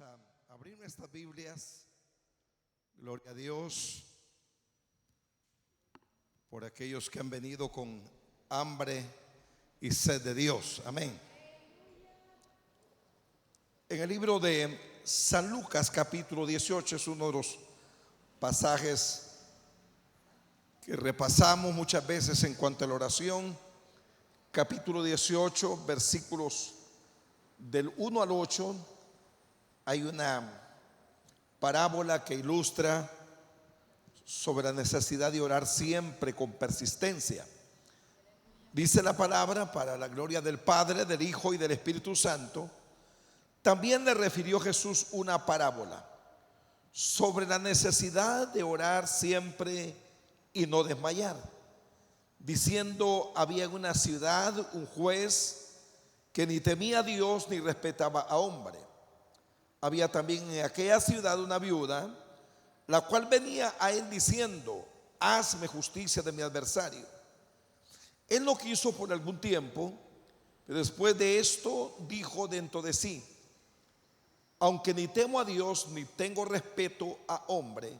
Vamos a abrir nuestras Biblias. Gloria a Dios por aquellos que han venido con hambre y sed de Dios. Amén. En el libro de San Lucas capítulo 18 es uno de los pasajes que repasamos muchas veces en cuanto a la oración. Capítulo 18, versículos del 1 al 8. Hay una parábola que ilustra sobre la necesidad de orar siempre con persistencia. Dice la palabra: para la gloria del Padre, del Hijo y del Espíritu Santo. También le refirió Jesús una parábola sobre la necesidad de orar siempre y no desmayar, diciendo: había en una ciudad un juez que ni temía a Dios ni respetaba a hombre. Había también en aquella ciudad una viuda, la cual venía a él diciendo: hazme justicia de mi adversario. Él lo quiso por algún tiempo, pero después de esto dijo dentro de sí: aunque ni temo a Dios ni tengo respeto a hombre,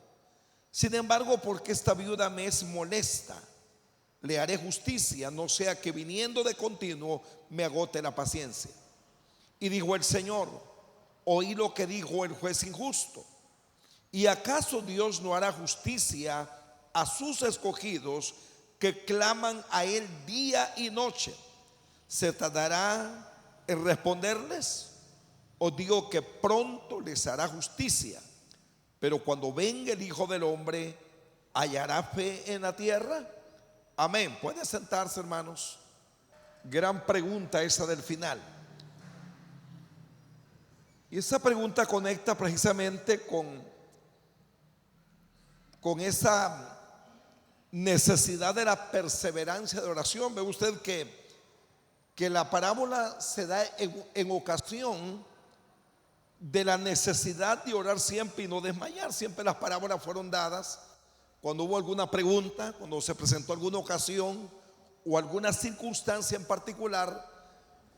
sin embargo, porque esta viuda me es molesta, le haré justicia, no sea que viniendo de continuo me agote la paciencia. Y dijo el Señor: oí lo que dijo el juez injusto. ¿Y acaso Dios no hará justicia a sus escogidos que claman a él día y noche? ¿Se tardará en responderles? Os digo que pronto les hará justicia. Pero cuando venga el Hijo del Hombre, ¿hallará fe en la tierra? Amén. Pueden sentarse, hermanos. Gran pregunta esa del final. Y esa pregunta conecta precisamente con esa necesidad de la perseverancia de oración. Ve usted que la parábola se da en ocasión de la necesidad de orar siempre y no desmayar. Siempre las parábolas fueron dadas cuando hubo alguna pregunta, cuando se presentó alguna ocasión o alguna circunstancia en particular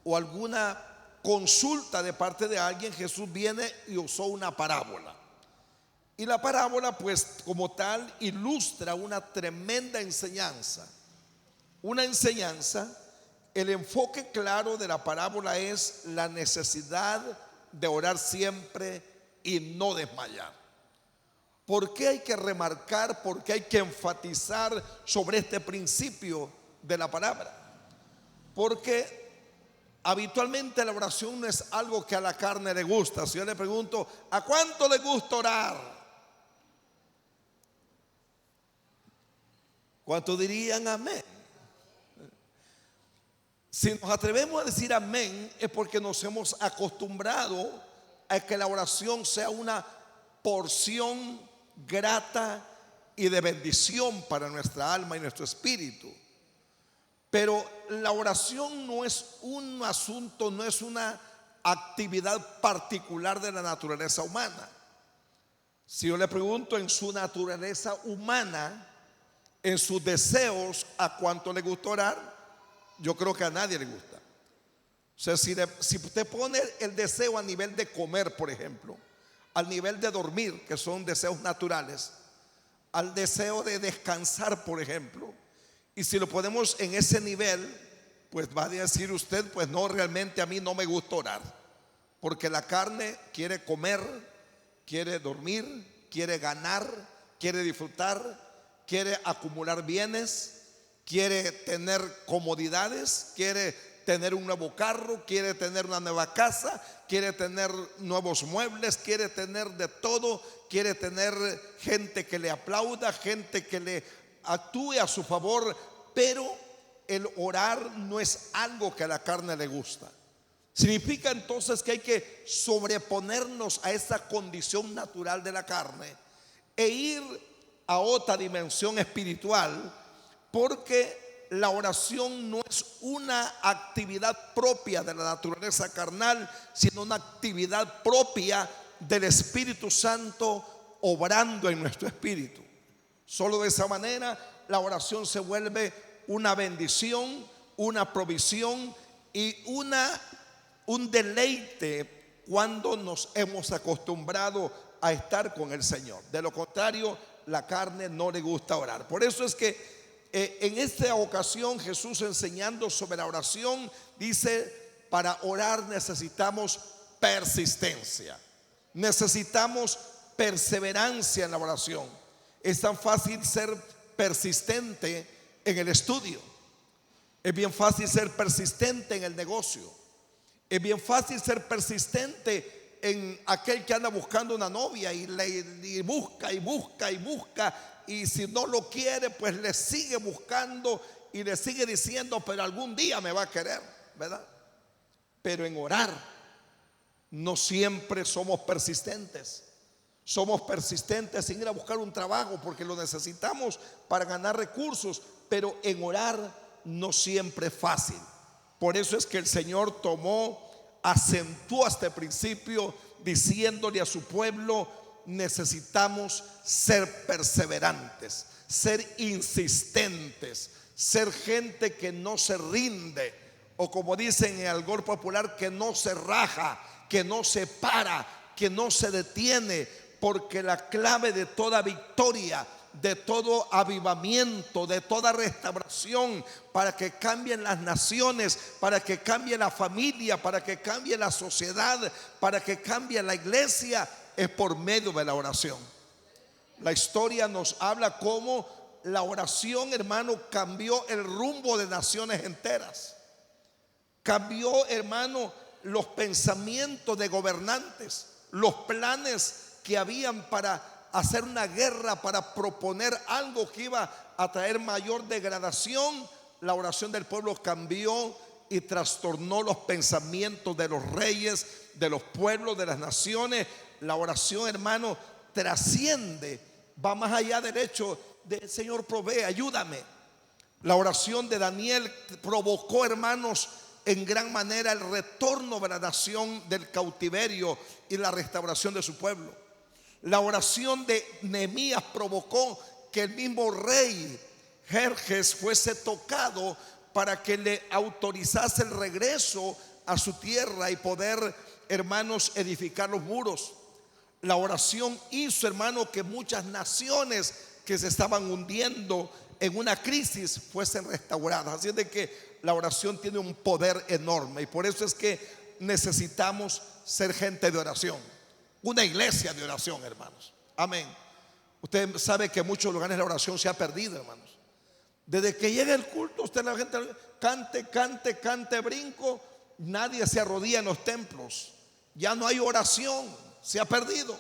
o alguna consulta de parte de alguien. Jesús viene y usó una parábola. Y la parábola, pues, como tal, ilustra una tremenda enseñanza. Una enseñanza. El enfoque claro de la parábola es la necesidad de orar siempre y no desmayar. ¿Por qué hay que remarcar? ¿Por qué hay que enfatizar sobre este principio de la palabra? Porque habitualmente la oración no es algo que a la carne le gusta. Si yo le pregunto: ¿a cuánto le gusta orar? ¿Cuántos dirían amén? Si nos atrevemos a decir amén, es porque nos hemos acostumbrado a que la oración sea una porción grata y de bendición para nuestra alma y nuestro espíritu. Pero la oración no es un asunto, no es una actividad particular de la naturaleza humana. Si yo le pregunto en su naturaleza humana, en sus deseos, ¿a cuánto le gusta orar? Yo creo que a nadie le gusta. O sea, si usted pone el deseo a nivel de comer, por ejemplo, al nivel de dormir, que son deseos naturales, al deseo de descansar, por ejemplo, y si lo ponemos en ese nivel, pues va a decir usted: pues no, realmente a mí no me gusta orar, porque la carne quiere comer, quiere dormir, quiere ganar, quiere disfrutar, quiere acumular bienes, quiere tener comodidades, quiere tener un nuevo carro, quiere tener una nueva casa, quiere tener nuevos muebles, quiere tener de todo, quiere tener gente que le aplauda, gente que le actúe a su favor. Pero el orar no es algo que a la carne le gusta. Significa entonces que hay que sobreponernos a esa condición natural de la carne e ir a otra dimensión espiritual, porque la oración no es una actividad propia de la naturaleza carnal, sino una actividad propia del Espíritu Santo obrando en nuestro espíritu. Solo de esa manera la oración se vuelve una bendición, una provisión y un deleite cuando nos hemos acostumbrado a estar con el Señor. De lo contrario, la carne no le gusta orar. Por eso es que en esta ocasión Jesús, enseñando sobre la oración, dice: para orar necesitamos persistencia, necesitamos perseverancia en la oración. Es tan fácil ser persistente en el estudio, es bien fácil ser persistente en el negocio, es bien fácil ser persistente en aquel que anda buscando una novia y busca y busca y busca, y si no lo quiere, pues le sigue buscando y le sigue diciendo: pero algún día me va a querer, ¿verdad? Pero en orar no siempre somos persistentes. Somos persistentes en ir a buscar un trabajo porque lo necesitamos para ganar recursos, pero en orar no siempre es fácil. Por eso es que el Señor acentuó este principio diciéndole a su pueblo: necesitamos ser perseverantes, ser insistentes, ser gente que no se rinde, o como dicen en el algor popular, que no se raja, que no se para, que no se detiene. Porque la clave de toda victoria, de todo avivamiento, de toda restauración, para que cambien las naciones, para que cambie la familia, para que cambie la sociedad, para que cambie la iglesia, es por medio de la oración. La historia nos habla cómo la oración, hermano, cambió el rumbo de naciones enteras. Cambió, hermano, los pensamientos de gobernantes, los planes que habían para hacer una guerra, para proponer algo que iba a traer mayor degradación. La oración del pueblo cambió y trastornó los pensamientos de los reyes, de los pueblos, de las naciones. La oración, hermano, trasciende, va más allá del hecho de: Señor, provee, ayúdame. La oración de Daniel provocó, hermanos, en gran manera el retorno de la nación del cautiverio y la restauración de su pueblo. La oración de Nehemías provocó que el mismo rey Jerjes fuese tocado para que le autorizase el regreso a su tierra y poder, hermanos, edificar los muros. La oración hizo, hermano, que muchas naciones que se estaban hundiendo en una crisis fuesen restauradas. Así es de que la oración tiene un poder enorme, y por eso es que necesitamos ser gente de oración. Una iglesia de oración, hermanos. Amén. Usted sabe que en muchos lugares la oración se ha perdido, hermanos. Desde que llega el culto, la gente cante, brinco. Nadie se arrodilla en los templos. Ya no hay oración, se ha perdido.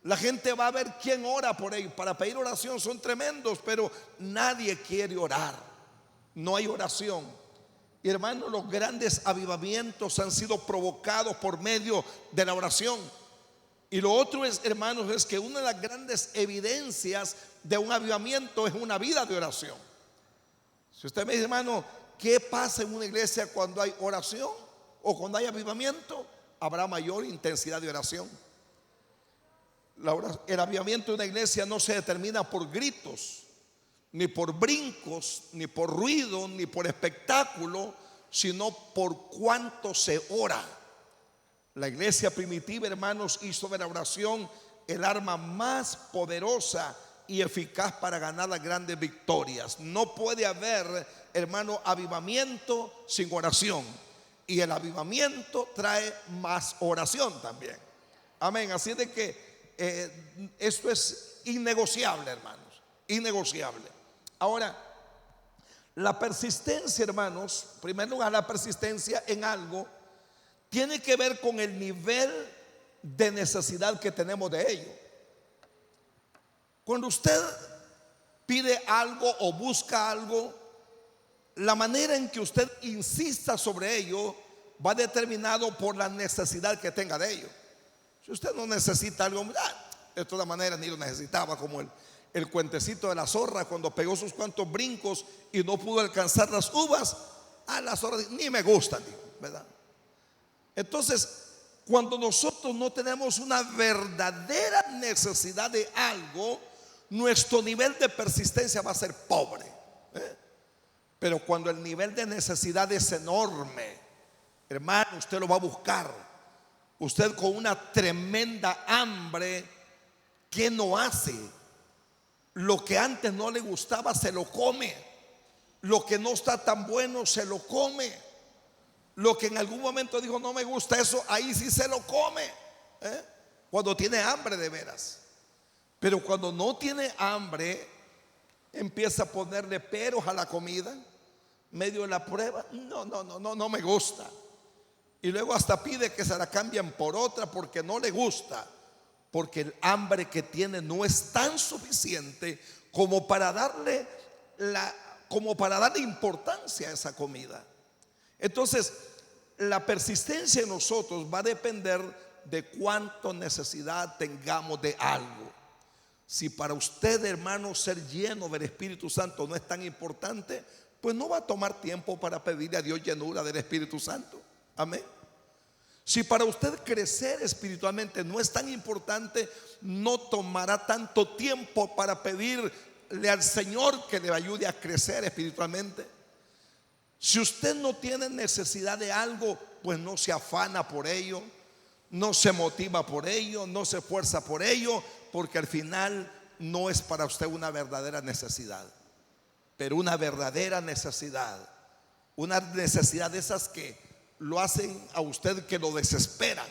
La gente va a ver quién ora por ellos. Para pedir oración son tremendos, pero nadie quiere orar. No hay oración. Y hermanos, los grandes avivamientos han sido provocados por medio de la oración. Y lo otro es, hermanos, es que una de las grandes evidencias de un avivamiento es una vida de oración. Si usted me dice: hermano, ¿qué pasa en una iglesia cuando hay oración o cuando hay avivamiento? Habrá mayor intensidad de oración. El avivamiento de una iglesia no se determina por gritos, ni por brincos, ni por ruido, ni por espectáculo, sino por cuánto se ora. La iglesia primitiva, hermanos, hizo de la oración el arma más poderosa y eficaz para ganar las grandes victorias. No puede haber, hermano, avivamiento sin oración. Y el avivamiento trae más oración también. Amén. Así de que esto es innegociable, hermanos. Innegociable. Ahora, la persistencia, hermanos, en primer lugar, la persistencia en algo tiene que ver con el nivel de necesidad que tenemos de ello. Cuando usted pide algo o busca algo, la manera en que usted insista sobre ello va determinado por la necesidad que tenga de ello. Si usted no necesita algo, de todas maneras ni lo necesitaba, como el cuentecito de la zorra cuando pegó sus cuantos brincos y no pudo alcanzar las uvas. La zorra ni me gustan, ¿verdad? Entonces, cuando nosotros no tenemos una verdadera necesidad de algo, nuestro nivel de persistencia va a ser pobre. Pero cuando el nivel de necesidad es enorme, hermano, usted lo va a buscar. Usted con una tremenda hambre, ¿qué no hace? Lo que antes no le gustaba se lo come. Lo que no está tan bueno se lo come. Lo que en algún momento dijo no me gusta eso, ahí sí se lo come, ¿eh? Cuando tiene hambre de veras. Pero cuando no tiene hambre, empieza a ponerle peros a la comida, medio de la prueba. No me gusta. Y luego hasta pide que se la cambien por otra porque no le gusta. Porque el hambre que tiene no es tan suficiente como para darle importancia a esa comida. Entonces, la persistencia en nosotros va a depender de cuánta necesidad tengamos de algo. Si para usted, hermano, ser lleno del Espíritu Santo no es tan importante, pues no va a tomar tiempo para pedirle a Dios llenura del Espíritu Santo. Amén. Si para usted crecer espiritualmente no es tan importante, no tomará tanto tiempo para pedirle al Señor que le ayude a crecer espiritualmente. Si usted no tiene necesidad de algo, pues no se afana por ello, no se motiva por ello, no se esfuerza por ello, porque al final no es para usted una verdadera necesidad. Pero una verdadera necesidad, una necesidad de esas que lo hacen a usted que lo desesperan,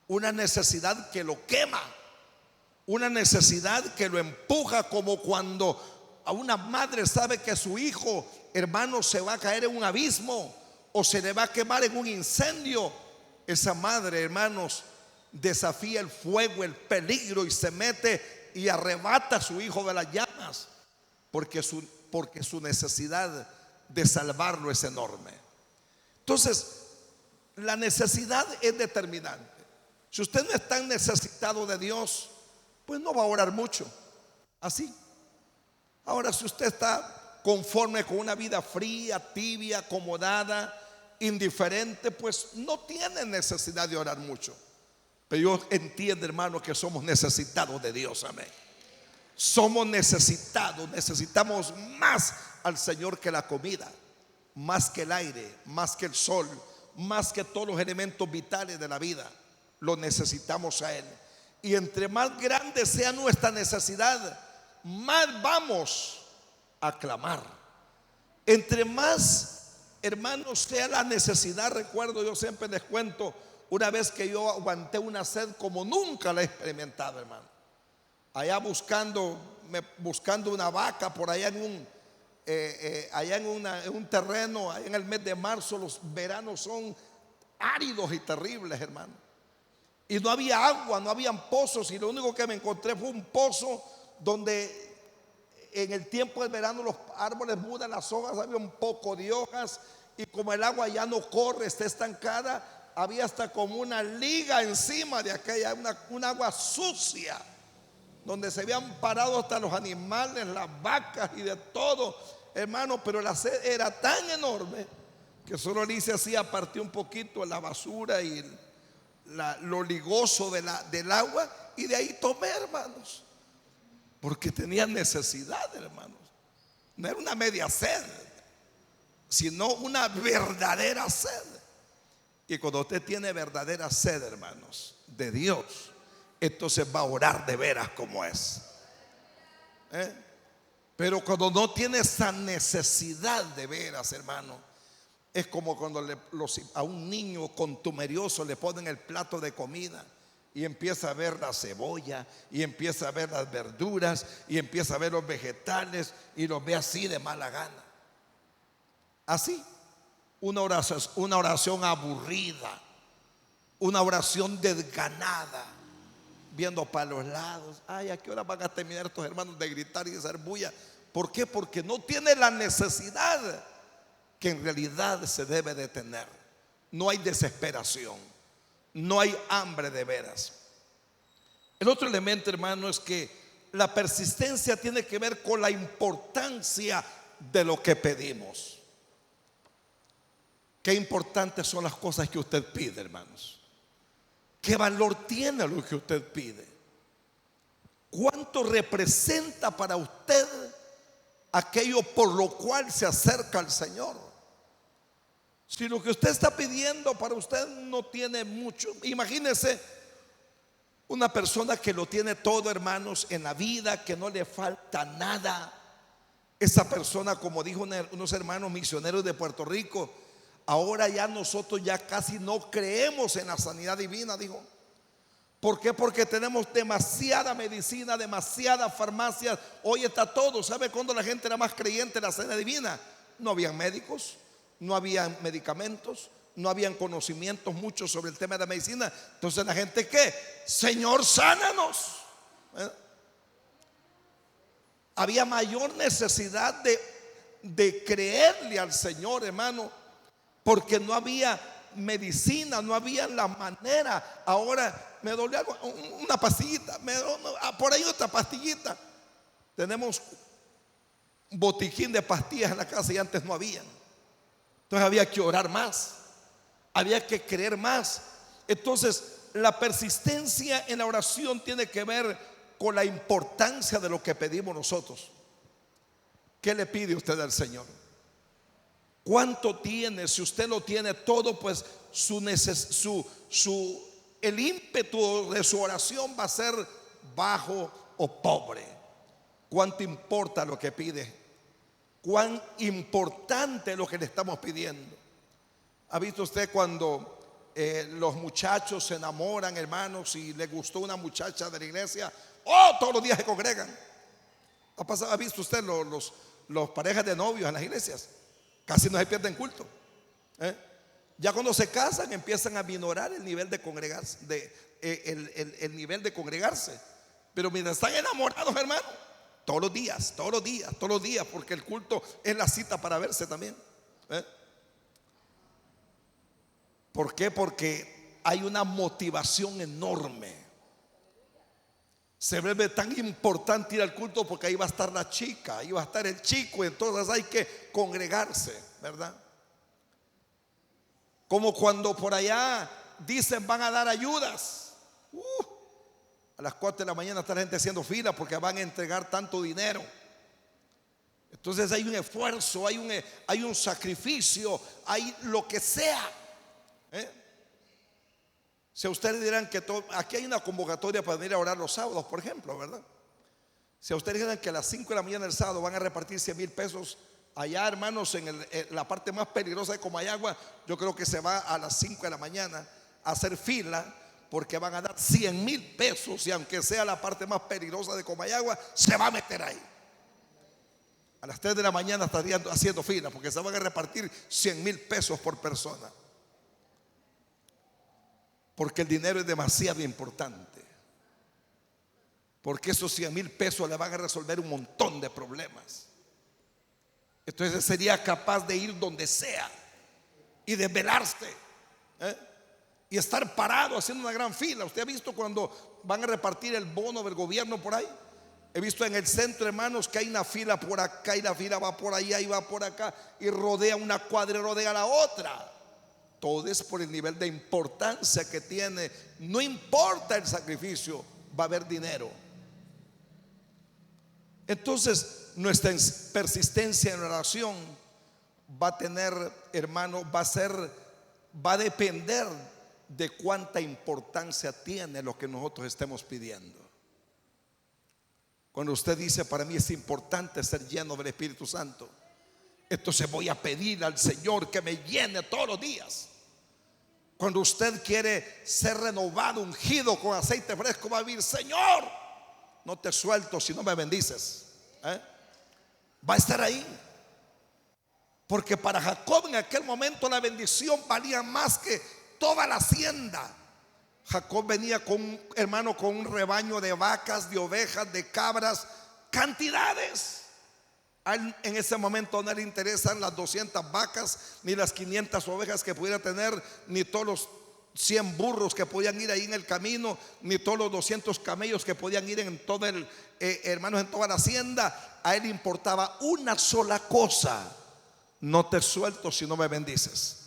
una necesidad que lo quema, una necesidad que lo empuja, como cuando a una madre sabe que su hijo, hermano, se va a caer en un abismo o se le va a quemar en un incendio. Esa madre, hermanos, desafía el fuego, el peligro, y se mete y arrebata a su hijo de las llamas, porque su necesidad de salvarlo es enorme. Entonces, la necesidad es determinante. Si usted no es tan necesitado de Dios, pues no va a orar mucho. Así. Ahora, si usted está conforme con una vida fría, tibia, acomodada, indiferente, pues no tiene necesidad de orar mucho. Pero yo entiendo, hermano, que somos necesitados de Dios. Amén. Somos necesitados, necesitamos más al Señor que la comida, más que el aire, más que el sol, más que todos los elementos vitales de la vida. Lo necesitamos a Él. Y entre más grande sea nuestra necesidad, más vamos a clamar. Entre más, hermanos, sea la necesidad. Recuerdo, yo siempre les cuento, una vez que yo aguanté una sed como nunca la he experimentado, hermano. Allá buscando una vaca por allá en un terreno, allá en el mes de marzo. Los veranos son áridos y terribles, hermano. Y no había agua, no habían pozos, y lo único que me encontré fue un pozo donde en el tiempo del verano los árboles mudan las hojas, había un poco de hojas, y como el agua ya no corre, está estancada, había hasta como una liga encima de aquella, una agua sucia, donde se habían parado hasta los animales, las vacas y de todo, hermano. Pero la sed era tan enorme que solo le hice así, aparté un poquito la basura y lo ligoso del agua, y de ahí tomé, hermanos, porque tenía necesidad, hermanos. No era una media sed, sino una verdadera sed. Y cuando usted tiene verdadera sed, hermanos, de Dios, entonces va a orar de veras como es. Pero cuando no tiene esa necesidad de veras, hermano, es como cuando a un niño contumerioso le ponen el plato de comida y empieza a ver la cebolla, y empieza a ver las verduras, y empieza a ver los vegetales, y los ve así de mala gana. Así, una oración aburrida, una oración desganada, viendo para los lados. Ay, ¿a qué hora van a terminar estos hermanos de gritar y de hacer bulla? ¿Por qué? Porque no tiene la necesidad que en realidad se debe de tener. No hay desesperación, no hay hambre de veras. El otro elemento, hermano, es que la persistencia tiene que ver con la importancia de lo que pedimos. Qué importantes son las cosas que usted pide, hermanos. ¿Qué valor tiene lo que usted pide? ¿Cuánto representa para usted aquello por lo cual se acerca al Señor? Si lo que usted está pidiendo para usted no tiene mucho, imagínese una persona que lo tiene todo, hermanos, en la vida, que no le falta nada. Esa persona, como dijo unos hermanos misioneros de Puerto Rico, ahora ya nosotros ya casi no creemos en la sanidad divina, dijo. ¿Por qué? Porque tenemos demasiada medicina, demasiadas farmacias. Hoy está todo. ¿Sabe cuándo la gente era más creyente en la sanidad divina? No habían médicos, no habían medicamentos, no habían conocimientos muchos sobre el tema de la medicina. Entonces la gente, ¿qué? Señor, sánanos. Había mayor necesidad de creerle al Señor, hermano, porque no había medicina, no había la manera. Ahora me dolió algo, una pastillita, por ahí otra pastillita. Tenemos un botiquín de pastillas en la casa y antes no habían. Entonces había que orar más, había que creer más. Entonces la persistencia en la oración tiene que ver con la importancia de lo que pedimos nosotros. ¿Qué le pide usted al Señor? ¿Cuánto tiene? Si usted lo tiene todo, pues el ímpetu de su oración va a ser bajo o pobre. ¿Cuánto importa lo que pide? ¿Cuán importante es lo que le estamos pidiendo? ¿Ha visto usted cuando los muchachos se enamoran, hermanos, y les gustó una muchacha de la iglesia? ¡Oh! Todos los días se congregan. ¿Ha visto usted los parejas de novios en las iglesias? Casi no se pierden culto. Ya cuando se casan empiezan a minorar el nivel de congregarse, el nivel de congregarse. Pero mientras están enamorados, hermano, todos los días, todos los días, todos los días, porque el culto es la cita para verse también. ¿Por qué? Porque hay una motivación enorme. Se vuelve tan importante ir al culto porque ahí va a estar la chica, ahí va a estar el chico, entonces hay que congregarse, ¿verdad? Como cuando por allá dicen van a dar ayudas. A las 4 de la mañana está la gente haciendo fila porque van a entregar tanto dinero. Entonces hay un esfuerzo, hay un sacrificio, hay lo que sea. Si a ustedes dirán que aquí hay una convocatoria para venir a orar los sábados, por ejemplo, ¿verdad? Si a ustedes dirán que a las 5 de la mañana del sábado van a repartir 100,000 pesos allá, hermanos, en la parte más peligrosa de Comayagua, yo creo que se va a las 5 de la mañana a hacer fila porque van a dar 100,000 pesos y aunque sea la parte más peligrosa de Comayagua, se va a meter ahí. A las 3 de la mañana estarían haciendo fila porque se van a repartir 100,000 pesos por persona. Porque el dinero es demasiado importante. Porque esos 100,000 pesos le van a resolver un montón de problemas. Entonces sería capaz de ir donde sea y desvelarse, y estar parado haciendo una gran fila. ¿Usted ha visto cuando van a repartir el bono del gobierno por ahí? He visto en el centro, hermanos, que hay una fila por acá y la fila va por allá y va por acá y rodea una cuadra y rodea la otra. Todo es por el nivel de importancia que tiene. No importa el sacrificio, va a haber dinero. Entonces nuestra persistencia en la oración va a tener, hermano, va a depender de cuánta importancia tiene lo que nosotros estemos pidiendo. Cuando usted dice, para mí es importante ser lleno del Espíritu Santo, entonces voy a pedir al Señor que me llene todos los días. Cuando usted quiere ser renovado, ungido con aceite fresco, va a decir, Señor, no te suelto si no me bendices. Va a estar ahí. Porque para Jacob en aquel momento la bendición valía más que toda la hacienda. Jacob venía con, hermano, con un rebaño de vacas, de ovejas, de cabras, cantidades. En ese momento no le interesan las 200 vacas, ni las 500 ovejas que pudiera tener, ni todos los 100 burros que podían ir ahí en el camino, ni todos los 200 camellos que podían ir en todo hermanos, en toda la hacienda. A él importaba una sola cosa: no te suelto si no me bendices.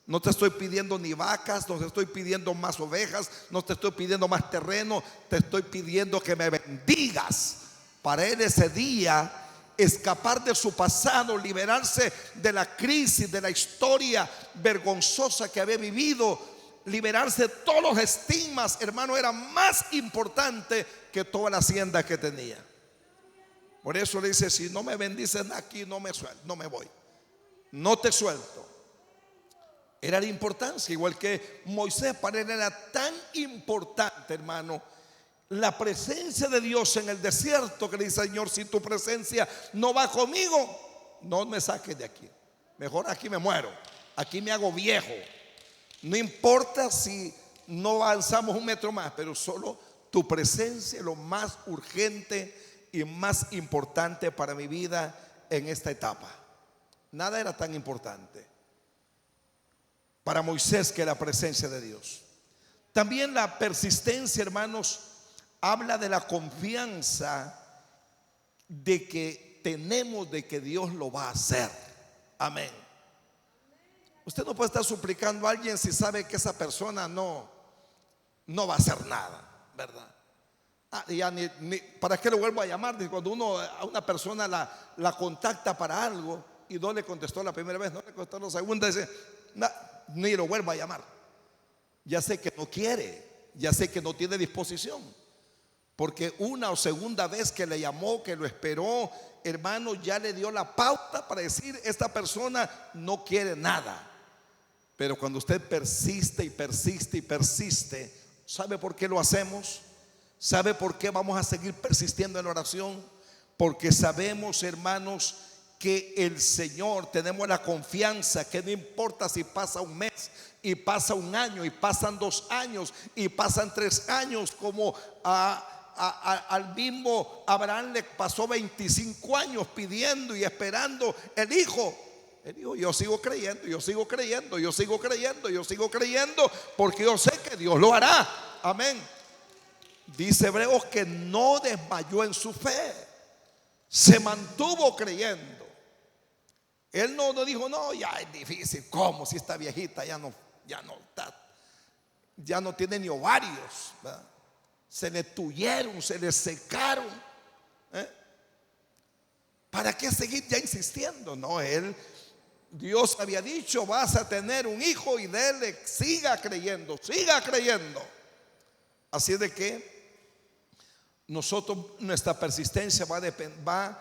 No te estoy pidiendo ni vacas, no te estoy pidiendo más ovejas, no te estoy pidiendo más terreno, te estoy pidiendo que me bendigas. Para él ese día escapar de su pasado, liberarse de la crisis, de la historia vergonzosa que había vivido, liberarse de todos los estigmas, hermano, era más importante que toda la hacienda que tenía. Por eso le dice: si no me bendices aquí, no me suelto, no me voy, no te suelto. Era la importancia, igual que Moisés. Para él era tan importante, hermano, la presencia de Dios en el desierto, que le dice: Señor, si tu presencia no va conmigo, no me saques de aquí, mejor aquí me muero, aquí me hago viejo. No importa si no avanzamos un metro más, pero solo tu presencia es lo más urgente y más importante para mi vida en esta etapa. Nada era tan importante para Moisés que la presencia de Dios. También la persistencia, hermanos, habla de la confianza de que tenemos de que Dios lo va a hacer. Amén. Usted no puede estar suplicando a alguien si sabe que esa persona no va a hacer nada, ¿verdad? Ya ¿para qué lo vuelvo a llamar? Cuando uno a una persona la contacta para algo y no le contestó la primera vez, no le contestó la segunda, dice: ni lo vuelvo a llamar. Ya sé que no quiere, ya sé que no tiene disposición, porque una o segunda vez que le llamó, que lo esperó, hermano, ya le dio la pauta para decir: esta persona no quiere nada. Pero cuando usted persiste y persiste y persiste, ¿sabe por qué lo hacemos? ¿Sabe por qué vamos a seguir persistiendo en oración? Porque sabemos, hermanos, que el Señor, tenemos la confianza que no importa si pasa un mes y pasa un año y pasan 2 años y pasan 3 años, como al mismo Abraham le pasó 25 años pidiendo y esperando el hijo. Él dijo: yo sigo creyendo, yo sigo creyendo, yo sigo creyendo, yo sigo creyendo, porque yo sé que Dios lo hará. Amén. Dice Hebreos que no desmayó en su fe, se mantuvo creyendo. Él no dijo: no, ya es difícil. ¿Cómo? Si esta viejita ya no tiene ni ovarios, ¿verdad? Se le tuyeron, se le secaron, ¿para qué seguir ya insistiendo? No, Dios había dicho: vas a tener un hijo, y de él siga creyendo, siga creyendo. Así de que nuestra persistencia va a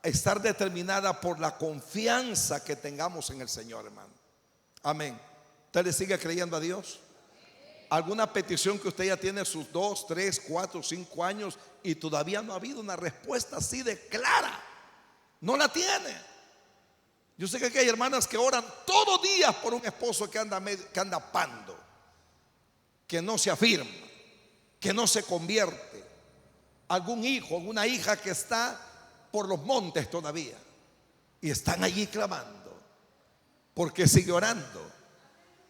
estar determinada por la confianza que tengamos en el Señor, hermano. Amén. ¿Usted le sigue creyendo a Dios? ¿Alguna petición que usted ya tiene sus 2, 3, 4, 5 años y todavía no ha habido una respuesta así de clara? No la tiene. Yo sé que aquí hay hermanas que oran todos los días por un esposo que anda pando, que no se afirma, que no se convierte. Algún hijo, alguna hija que está por los montes todavía, y están allí clamando. Porque sigue orando,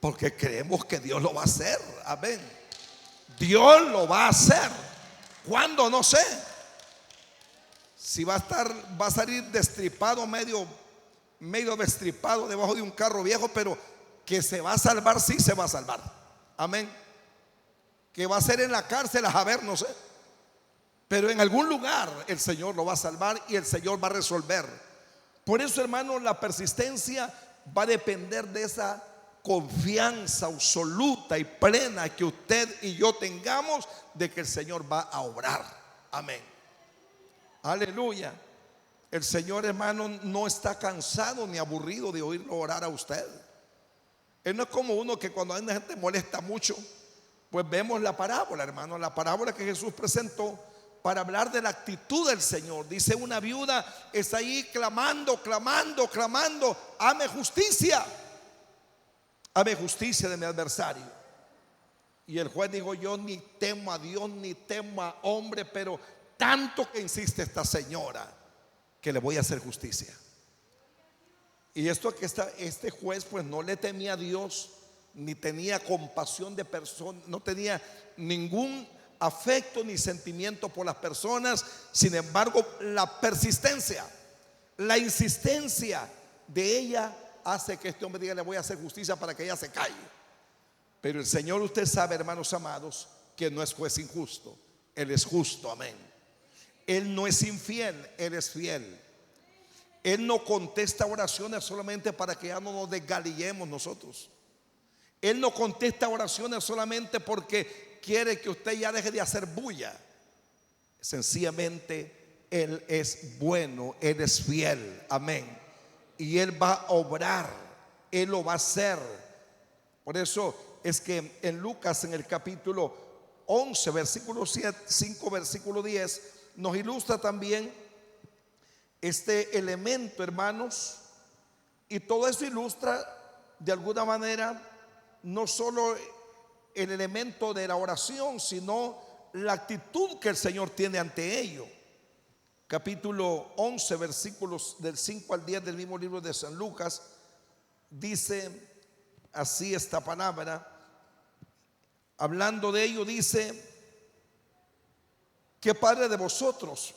porque creemos que Dios lo va a hacer. Amén. Dios lo va a hacer. ¿Cuándo? No sé. Si va a salir destripado, medio destripado debajo de un carro viejo, pero que se va a salvar, sí se va a salvar. Amén. Que va a ser en la cárcel, a ver, no sé, pero en algún lugar el Señor lo va a salvar y el Señor va a resolver. Por eso, hermano, la persistencia va a depender de esa confianza absoluta y plena que usted y yo tengamos de que el Señor va a obrar. Amén. Aleluya. El Señor, hermano, no está cansado ni aburrido de oírlo orar a usted. Él no es como uno que cuando a la gente molesta mucho, pues vemos la parábola, hermano, la parábola que Jesús presentó para hablar de la actitud del Señor. Dice: una viuda está ahí clamando: hame justicia de mi adversario. Y el juez dijo: yo ni temo a Dios ni temo a hombre, pero tanto que insiste esta señora que le voy a hacer justicia. Y esto que este juez pues no le temía a Dios, ni tenía compasión de personas, no tenía ningún afecto ni sentimiento por las personas. Sin embargo, la persistencia, la insistencia de ella hace que este hombre diga: le voy a hacer justicia, para que ella se calle. Pero el Señor, usted sabe, hermanos amados, que no es juez injusto. Él es justo. Amén. Él no es infiel, Él es fiel. Él no contesta oraciones solamente para que ya no nos desgalillemos nosotros. Él no contesta oraciones solamente porque quiere que usted ya deje de hacer bulla. Sencillamente Él es bueno, Él es fiel, amén. Y Él va a obrar, Él lo va a hacer. Por eso es que en Lucas, en el capítulo 11, versículo 5, versículo 10, nos ilustra también este elemento, hermanos. Y todo eso ilustra de alguna manera no solo el elemento de la oración, sino la actitud que el Señor tiene ante ello. Capítulo 11, versículos del 5 al 10 del mismo libro de San Lucas, dice así esta palabra. Hablando de ello, dice: ¿qué padre de vosotros?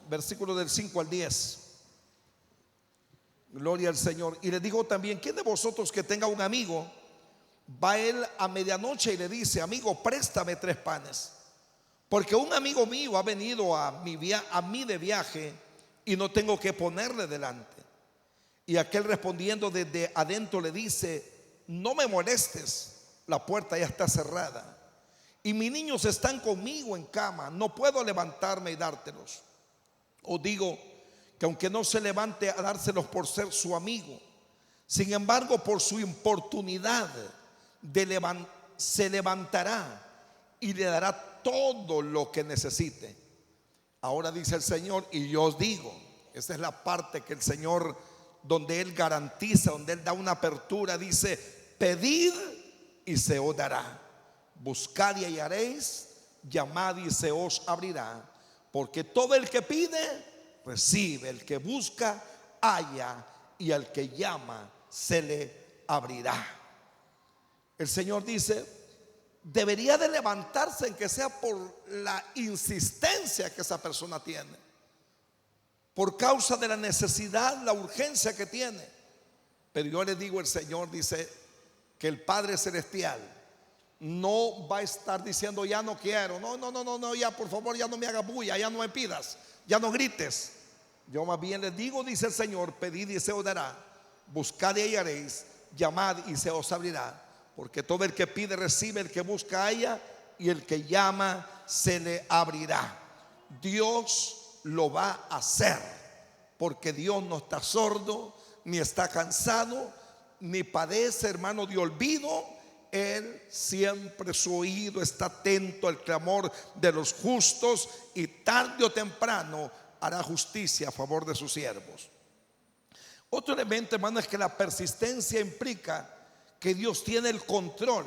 Versículo del 5 al 10. Gloria al Señor. Y le dijo también: ¿quién de vosotros que tenga un amigo, va él a medianoche y le dice: amigo, préstame 3 panes, porque un amigo mío ha venido a mí de viaje y no tengo que ponerle delante? Y aquel respondiendo desde adentro le dice: no me molestes, la puerta ya está cerrada y mis niños están conmigo en cama, no puedo levantarme y dártelos. Os digo que aunque no se levante a dárselos por ser su amigo, sin embargo por su importunidad se levantará y le dará todo lo que necesite. Ahora dice el Señor: y yo os digo, esta es la parte que el Señor, donde Él garantiza, donde Él da una apertura, dice: pedid y se os dará, buscad y hallaréis, llamad y se os abrirá, porque todo el que pide recibe, el que busca halla, y al que llama se le abrirá. El Señor dice: debería de levantarse, en que sea por la insistencia que esa persona tiene, por causa de la necesidad, la urgencia que tiene. Pero yo le digo, el Señor dice que el Padre Celestial no va a estar diciendo: ya no quiero, no, ya por favor, ya no me hagas bulla, ya no me pidas, ya no grites. Yo más bien les digo, dice el Señor: pedid y se os dará, buscad y hallaréis, llamad y se os abrirá, porque todo el que pide recibe, el que busca halla, y el que llama se le abrirá. Dios lo va a hacer, porque Dios no está sordo, ni está cansado, ni padece, hermano, de olvido. Él siempre, su oído está atento al clamor de los justos, y tarde o temprano hará justicia a favor de sus siervos. Otro elemento, hermano, es que la persistencia implica que Dios tiene el control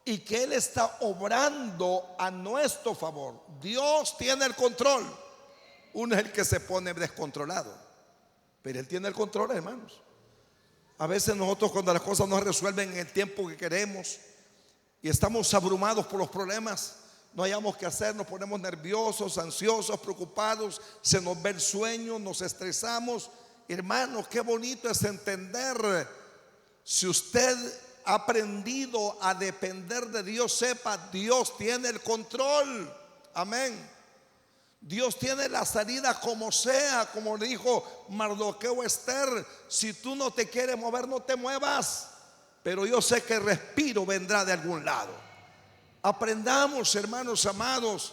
y que Él está obrando a nuestro favor. Dios tiene el control. Uno es el que se pone descontrolado, pero Él tiene el control, hermanos. A veces nosotros, cuando las cosas no se resuelven en el tiempo que queremos y estamos abrumados por los problemas, no hayamos qué hacer, nos ponemos nerviosos, ansiosos, preocupados, se nos ve el sueño, nos estresamos. Hermanos, qué bonito es entender: si usted ha aprendido a depender de Dios, sepa, Dios tiene el control. Amén. Dios tiene la salida como sea, como le dijo Mardoqueo a Esther: si tú no te quieres mover, no te muevas, pero yo sé que el respiro vendrá de algún lado. Aprendamos, hermanos amados,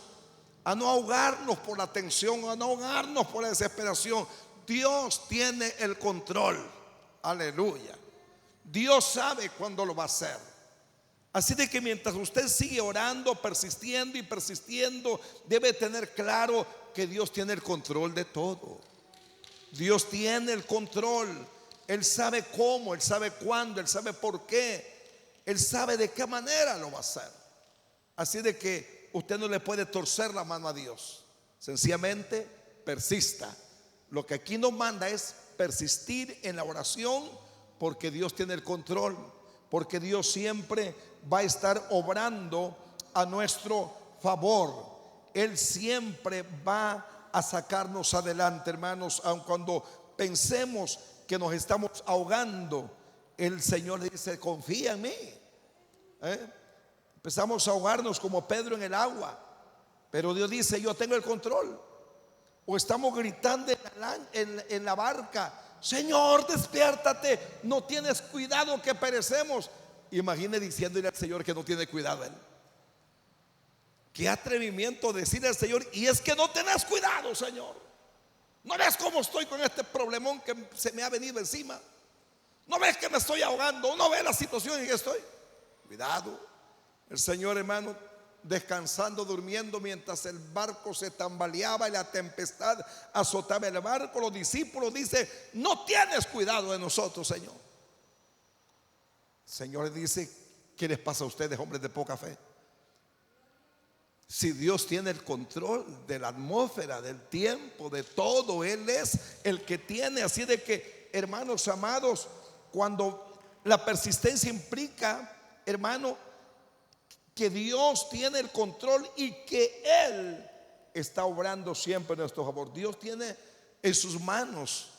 a no ahogarnos por la tensión, a no ahogarnos por la desesperación. Dios tiene el control. Aleluya. Dios sabe cuándo lo va a hacer. Así de que mientras usted sigue orando, persistiendo y persistiendo, debe tener claro que Dios tiene el control de todo. Dios tiene el control. Él sabe cómo, Él sabe cuándo, Él sabe por qué, Él sabe de qué manera lo va a hacer. Así de que usted no le puede torcer la mano a Dios. Sencillamente persista. Lo que aquí nos manda es persistir en la oración, porque Dios tiene el control, porque Dios siempre va a estar obrando a nuestro favor. Él siempre va a sacarnos adelante, hermanos. Aun cuando pensemos que nos estamos ahogando, el Señor le dice: confía en mí. Empezamos a ahogarnos como Pedro en el agua, pero Dios dice: yo tengo el control. O estamos gritando en la barca: Señor, despiértate, no tienes cuidado que perecemos. Imagine diciéndole al Señor que no tiene cuidado Él. Qué atrevimiento decirle al Señor: y es que no tenés cuidado, Señor. ¿No ves cómo estoy con este problemón que se me ha venido encima? ¿No ves que me estoy ahogando? ¿No ves la situación en que estoy? Cuidado. El Señor, hermano, descansando, durmiendo, mientras el barco se tambaleaba y la tempestad azotaba el barco, los discípulos dicen: no tienes cuidado de nosotros, Señor. El Señor dice: ¿qué les pasa a ustedes, hombres de poca fe? Si Dios tiene el control de la atmósfera, del tiempo, de todo, Él es el que tiene. Así de que, hermanos amados, cuando la persistencia implica, hermano, que Dios tiene el control y que Él está obrando siempre en nuestro favor. Dios tiene en sus manos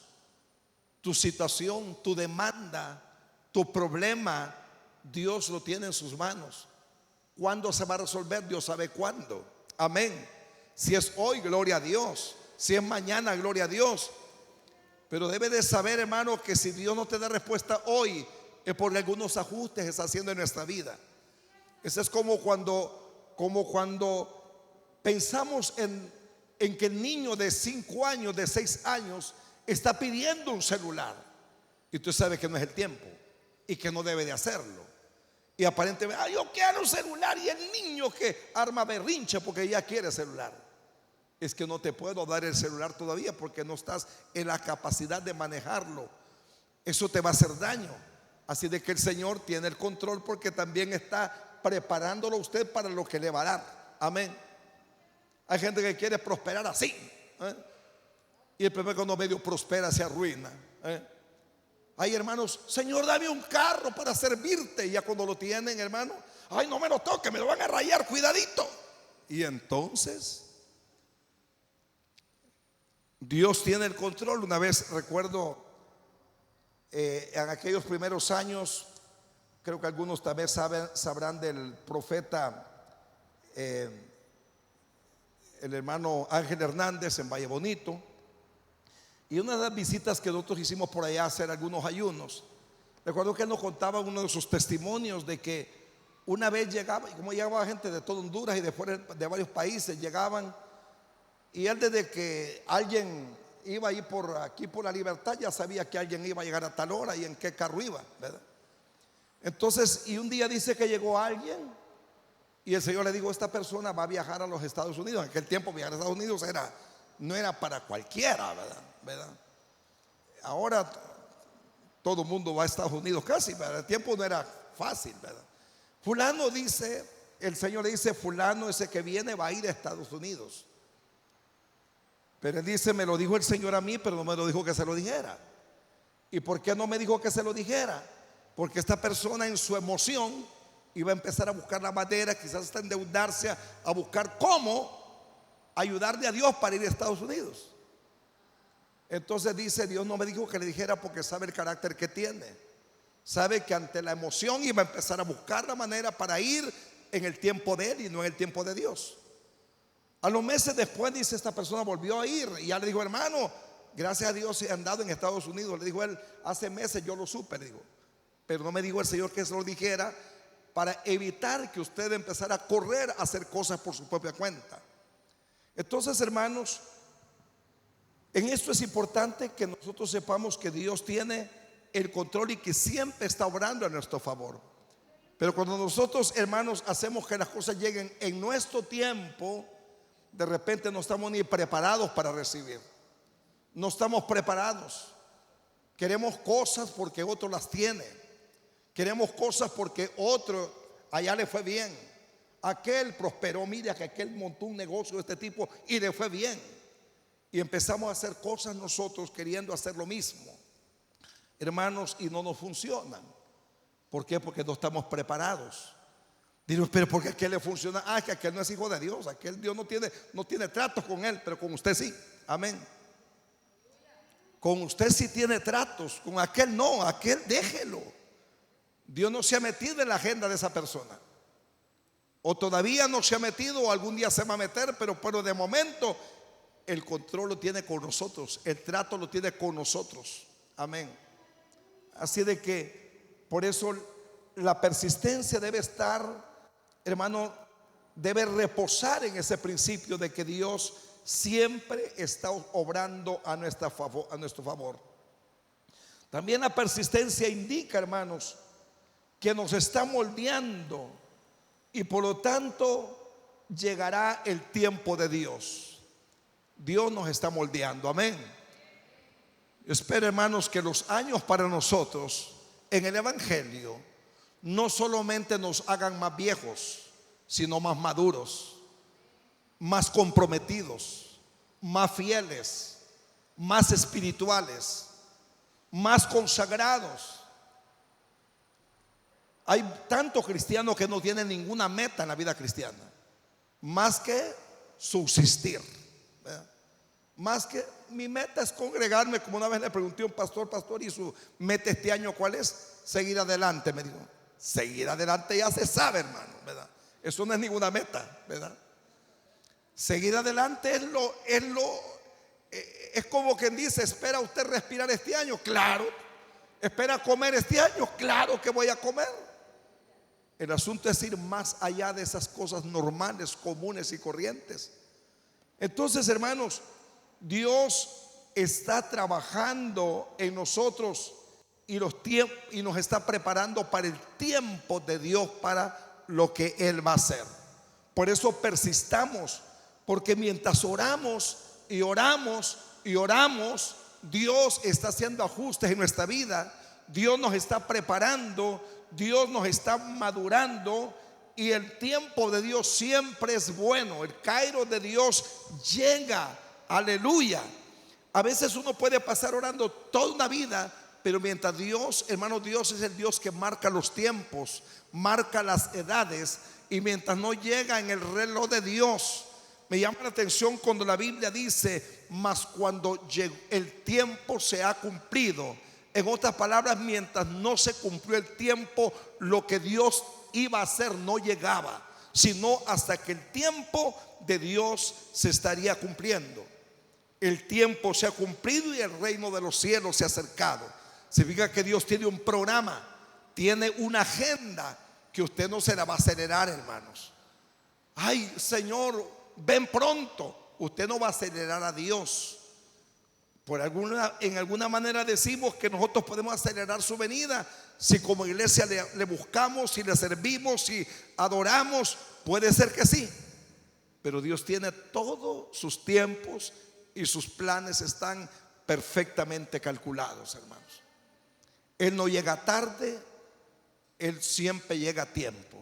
tu situación, tu demanda, tu problema. Dios lo tiene en sus manos. ¿Cuándo se va a resolver? Dios sabe cuándo. Amén. Si es hoy, gloria a Dios. Si es mañana, gloria a Dios. Pero debe de saber, hermano, que si Dios no te da respuesta hoy, es porque algunos ajustes está haciendo en nuestra vida. Eso es como cuando pensamos en que el niño de 5 años, de 6 años, está pidiendo un celular. Y tú sabes que no es el tiempo y que no debe de hacerlo. Y aparentemente, yo quiero un celular, y el niño que arma berrinche porque ya quiere celular. Es que no te puedo dar el celular todavía porque no estás en la capacidad de manejarlo. Eso te va a hacer daño. Así de que el Señor tiene el control, porque también está preparándolo a usted para lo que le va a dar. Amén. Hay gente que quiere prosperar así, y el primero cuando medio prospera se arruina. Hay hermanos: Señor, dame un carro para servirte. Y ya cuando lo tienen, hermano: ay, no me lo toque, me lo van a rayar, cuidadito. Y entonces Dios tiene el control. Una vez recuerdo, en aquellos primeros años, creo que algunos también sabrán del profeta, el hermano Ángel Hernández, en Valle Bonito. Y una de las visitas que nosotros hicimos por allá, hacer algunos ayunos, recuerdo que él nos contaba uno de sus testimonios de que una vez llegaba, y como llegaba gente de todo Honduras y de fuera de varios países, llegaban, y él, desde que alguien iba a ir por aquí por la Libertad, ya sabía que alguien iba a llegar a tal hora y en qué carro iba, ¿verdad? Entonces, y un día dice que llegó alguien y el Señor le dijo: esta persona va a viajar a los Estados Unidos. En aquel tiempo viajar a Estados Unidos no era para cualquiera, ¿verdad? Ahora todo el mundo va a Estados Unidos casi, pero el tiempo no era fácil, ¿verdad? Fulano dice, el Señor le dice: fulano, ese que viene, va a ir a Estados Unidos. Pero él dice: me lo dijo el Señor a mí, pero no me lo dijo que se lo dijera. ¿Y por qué no me dijo que se lo dijera? Porque esta persona, en su emoción, iba a empezar a buscar la manera, quizás hasta endeudarse, a buscar cómo ayudarle a Dios para ir a Estados Unidos. Entonces dice: Dios no me dijo que le dijera, porque sabe el carácter que tiene. Sabe que ante la emoción iba a empezar a buscar la manera para ir en el tiempo de él y no en el tiempo de Dios. A los meses después, dice, esta persona volvió a ir y ya le dijo: hermano, gracias a Dios he andado en Estados Unidos. Le dijo él: hace meses yo lo supe, le digo, pero no me dijo el Señor que se lo dijera, para evitar que usted empezara a correr a hacer cosas por su propia cuenta. Entonces, hermanos, en esto es importante que nosotros sepamos que Dios tiene el control y que siempre está obrando a nuestro favor. Pero cuando nosotros, hermanos, hacemos que las cosas lleguen en nuestro tiempo, de repente no estamos ni preparados para recibir. No estamos preparados. Queremos cosas porque otro las tiene. Queremos cosas porque otro allá le fue bien. Aquel prosperó, mira que aquel montó un negocio de este tipo y le fue bien. Y empezamos a hacer cosas nosotros queriendo hacer lo mismo, hermanos, y no nos funcionan. ¿Por qué? Porque no estamos preparados. Digo: pero ¿por qué a aquel le funciona? Es que aquel no es hijo de Dios. Aquel Dios no tiene tratos con él, pero con usted sí. Amén. Con usted sí tiene tratos, con aquel no. Aquel déjelo. Dios no se ha metido en la agenda de esa persona, o todavía no se ha metido, o algún día se va a meter, pero de momento el control lo tiene con nosotros, el trato lo tiene con nosotros. Amén. Así de que por eso la persistencia debe estar, hermano, debe reposar en ese principio de que Dios siempre está obrando a nuestro favor. También la persistencia indica, hermanos, que nos está moldeando y por lo tanto llegará el tiempo de Dios. Dios nos está moldeando, amén. Espero, hermanos, que los años para nosotros en el Evangelio no solamente nos hagan más viejos, sino más maduros, más comprometidos, más fieles, más espirituales, más consagrados. Hay tantos cristianos que no tienen ninguna meta en la vida cristiana, más que subsistir, ¿verdad? Más que mi meta es congregarme. Como una vez le pregunté a un pastor, ¿y su meta este año cuál es? Seguir adelante. Me dijo, seguir adelante ya se sabe, hermano, ¿verdad? Eso no es ninguna meta, ¿verdad? Seguir adelante es como quien dice, ¿espera usted respirar este año? Claro. ¿Espera comer este año? Claro que voy a comer. El asunto es ir más allá de esas cosas normales, comunes y corrientes. Entonces, hermanos, Dios está trabajando en nosotros y nos está preparando para el tiempo de Dios, para lo que Él va a hacer. Por eso persistamos, porque mientras oramos y oramos y oramos, Dios está haciendo ajustes en nuestra vida. Dios nos está preparando, Dios nos está madurando, y el tiempo de Dios siempre es bueno. El kairos de Dios llega, aleluya. A veces uno puede pasar orando toda una vida, pero mientras Dios, hermano, Dios es el Dios que marca los tiempos, marca las edades, y mientras no llega en el reloj de Dios, me llama la atención cuando la Biblia dice, mas cuando el tiempo se ha cumplido. En otras palabras, mientras no se cumplió el tiempo, lo que Dios iba a hacer no llegaba, sino hasta que el tiempo de Dios se estaría cumpliendo. El tiempo se ha cumplido y el reino de los cielos se ha acercado. Significa que Dios tiene un programa, tiene una agenda que usted no se la va a acelerar, hermanos. Ay, Señor, ven pronto. Usted no va a acelerar a Dios. En alguna manera decimos que nosotros podemos acelerar su venida si como iglesia le buscamos, si le servimos, si adoramos. Puede ser que sí, pero Dios tiene todos sus tiempos y sus planes están perfectamente calculados, hermanos. Él no llega tarde, Él siempre llega a tiempo.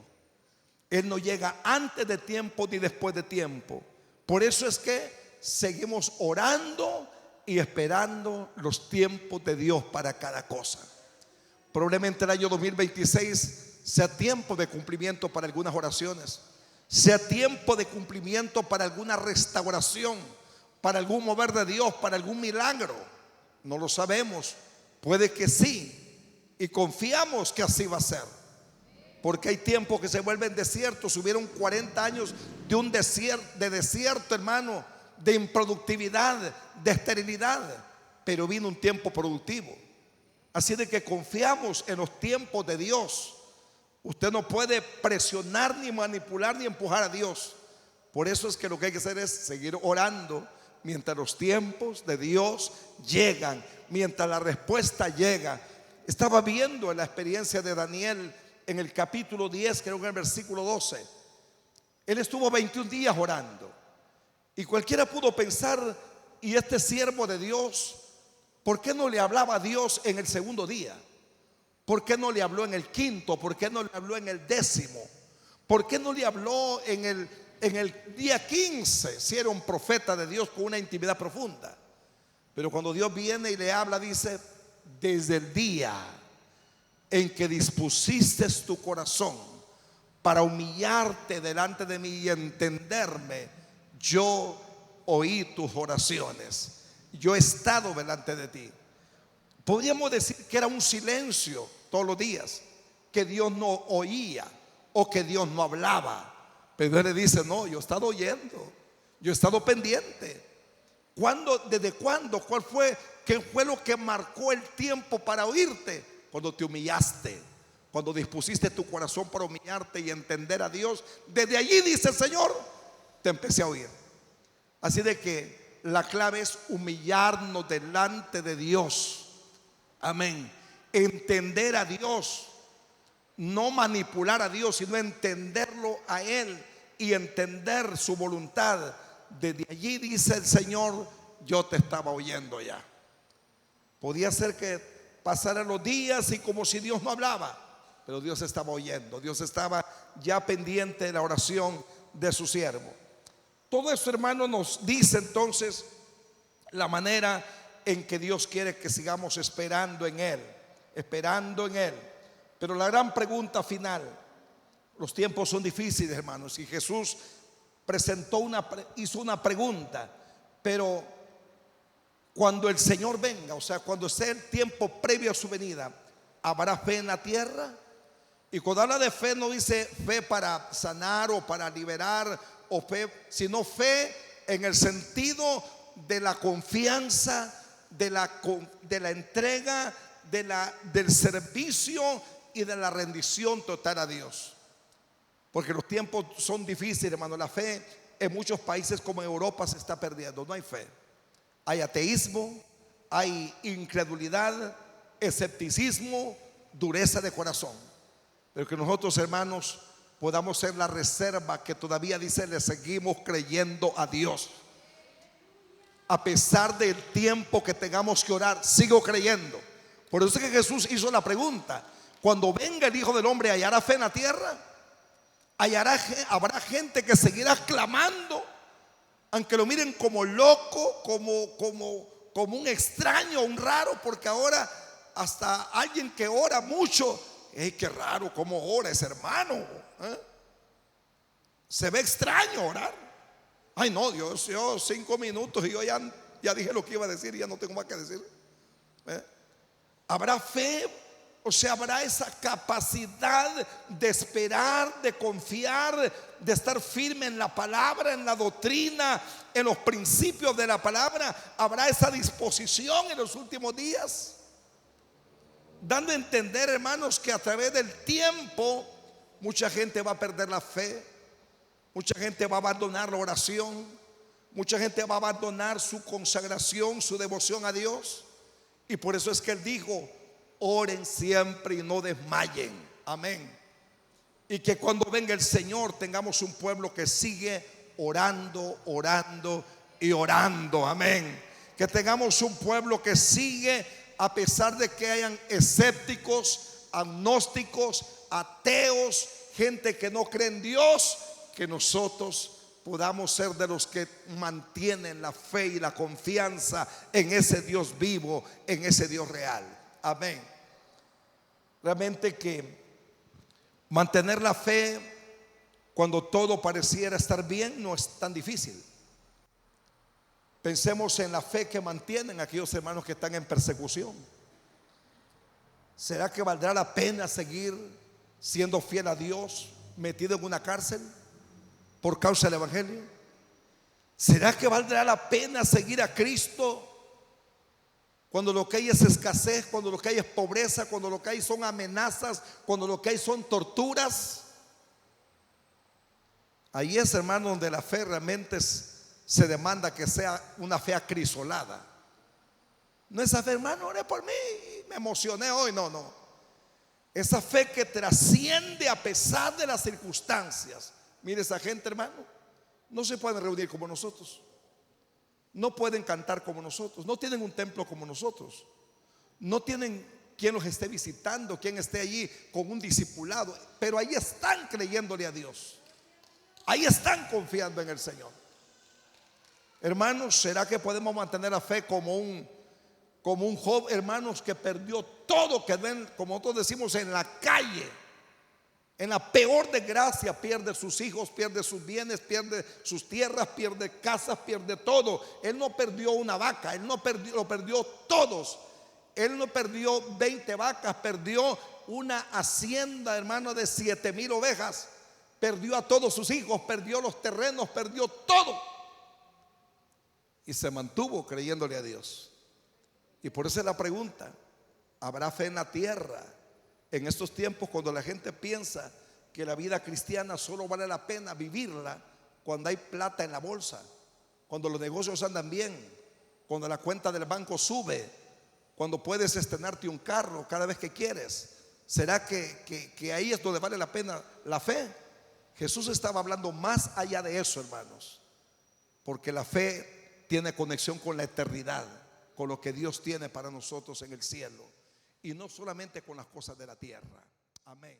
Él no llega antes de tiempo ni después de tiempo. Por eso es que seguimos orando y esperando los tiempos de Dios para cada cosa. Probablemente el año 2026 sea tiempo de cumplimiento para algunas oraciones, sea tiempo de cumplimiento para alguna restauración, para algún mover de Dios, para algún milagro. No lo sabemos, puede que sí, y confiamos que así va a ser, porque hay tiempos que se vuelven desiertos. Hubieron 40 años de un desierto, hermano, de improductividad, de esterilidad, pero vino un tiempo productivo. Así de que confiamos en los tiempos de Dios. Usted no puede presionar, ni manipular, ni empujar a Dios. Por eso es que lo que hay que hacer es seguir orando mientras los tiempos de Dios llegan, mientras la respuesta llega. Estaba viendo la experiencia de Daniel en el capítulo 10, creo que en el versículo 12. Él estuvo 21 días orando. Y cualquiera pudo pensar, y este siervo de Dios, ¿por qué no le hablaba a Dios en el segundo día? ¿Por qué no le habló en el quinto? ¿Por qué no le habló en el 10º? ¿Por qué no le habló en el día 15? Si era un profeta de Dios con una intimidad profunda. Pero cuando Dios viene y le habla, dice, desde el día en que dispusiste tu corazón para humillarte delante de mí y entenderme, yo oí tus oraciones. Yo he estado delante de ti. Podríamos decir que era un silencio todos los días, que Dios no oía o que Dios no hablaba. Pero Él le dice, no, yo he estado oyendo, yo he estado pendiente. ¿Cuándo? ¿Desde cuándo? ¿Cuál fue? ¿Qué fue lo que marcó el tiempo para oírte? Cuando te humillaste, cuando dispusiste tu corazón para humillarte y entender a Dios. Desde allí, dice el Señor, te empecé a oír. Así de que la clave es humillarnos delante de Dios. Amén. Entender a Dios, no manipular a Dios, sino entenderlo a Él y entender su voluntad. Desde allí, dice el Señor, yo te estaba oyendo ya. Podía ser que pasaran los días y como si Dios no hablaba, pero Dios estaba oyendo. Dios estaba ya pendiente de la oración de su siervo. Todo eso, hermano, nos dice entonces la manera en que Dios quiere que sigamos esperando en Él. Esperando en Él. Pero la gran pregunta final, los tiempos son difíciles, hermanos, y Jesús hizo una pregunta, pero cuando el Señor venga, o sea, cuando sea el tiempo previo a su venida, ¿habrá fe en la tierra? Y cuando habla de fe, no dice fe para sanar o para liberar, o fe, sino fe en el sentido de la confianza, de la entrega, del servicio y de la rendición total a Dios. Porque los tiempos son difíciles, hermano. La fe en muchos países como Europa se está perdiendo. No hay fe. Hay ateísmo, hay incredulidad, escepticismo, dureza de corazón. Pero que nosotros, hermanos, podamos ser la reserva que todavía dice: le seguimos creyendo a Dios. A pesar del tiempo que tengamos que orar, sigo creyendo. Por eso es que Jesús hizo la pregunta: cuando venga el Hijo del Hombre, ¿hallará fe en la tierra? Habrá gente que seguirá clamando, aunque lo miren como loco, como un extraño, un raro, porque ahora hasta alguien que ora mucho, ¡hey, qué raro cómo ora ese hermano! Se ve extraño orar. Ay, no, Dios, yo 5 minutos y yo ya dije lo que iba a decir y ya no tengo más que decir. Habrá fe, o sea, habrá esa capacidad de esperar, de confiar, de estar firme en la palabra, en la doctrina, en los principios de la palabra. Habrá esa disposición en los últimos días, dando a entender, hermanos, que a través del tiempo mucha gente va a perder la fe, mucha gente va a abandonar la oración, mucha gente va a abandonar su consagración, su devoción a Dios. Y por eso es que Él dijo: oren siempre y no desmayen. Amén. Y que cuando venga el Señor tengamos un pueblo que sigue orando, orando y orando. Amén. Que tengamos un pueblo que sigue, a pesar de que hayan escépticos, agnósticos, ateos, gente que no cree en Dios, que nosotros podamos ser de los que mantienen la fe y la confianza en ese Dios vivo, en ese Dios real. Amén. Realmente que mantener la fe cuando todo pareciera estar bien no es tan difícil. Pensemos en la fe que mantienen aquellos hermanos que están en persecución. ¿Será que valdrá la pena seguir siendo fiel a Dios metido en una cárcel por causa del Evangelio? ¿Será que valdrá la pena seguir a Cristo cuando lo que hay es escasez, cuando lo que hay es pobreza, cuando lo que hay son amenazas, cuando lo que hay son torturas? Ahí es, hermano, donde la fe realmente se demanda que sea una fe acrisolada. No esa fe, hermano, oré por mí, me emocioné hoy. No, no. Esa fe que trasciende a pesar de las circunstancias. Mire, esa gente, hermano, no se pueden reunir como nosotros, no pueden cantar como nosotros, no tienen un templo como nosotros, no tienen quien los esté visitando, quien esté allí con un discipulado, pero ahí están creyéndole a Dios, ahí están confiando en el Señor. Hermanos, ¿será que podemos mantener la fe como un Job, hermanos, que perdió todo, que ven, como nosotros decimos, en la calle? En la peor desgracia, pierde sus hijos, pierde sus bienes, pierde sus tierras, pierde casas, pierde todo. Él no perdió una vaca, él no perdió, lo perdió todos. Él no perdió 20 vacas, perdió una hacienda, hermano, de 7,000 ovejas. Perdió a todos sus hijos, perdió los terrenos, perdió todo. y se mantuvo creyéndole a Dios. Y por eso es la pregunta: ¿habrá fe en la tierra en estos tiempos cuando la gente piensa que la vida cristiana solo vale la pena vivirla cuando hay plata en la bolsa, cuando los negocios andan bien, cuando la cuenta del banco sube, cuando puedes estrenarte un carro cada vez que quieres? ¿Será que ahí es donde vale la pena la fe? Jesús estaba hablando más allá de eso, hermanos, porque la fe tiene conexión con la eternidad, con lo que Dios tiene para nosotros en el cielo, y no solamente con las cosas de la tierra. Amén.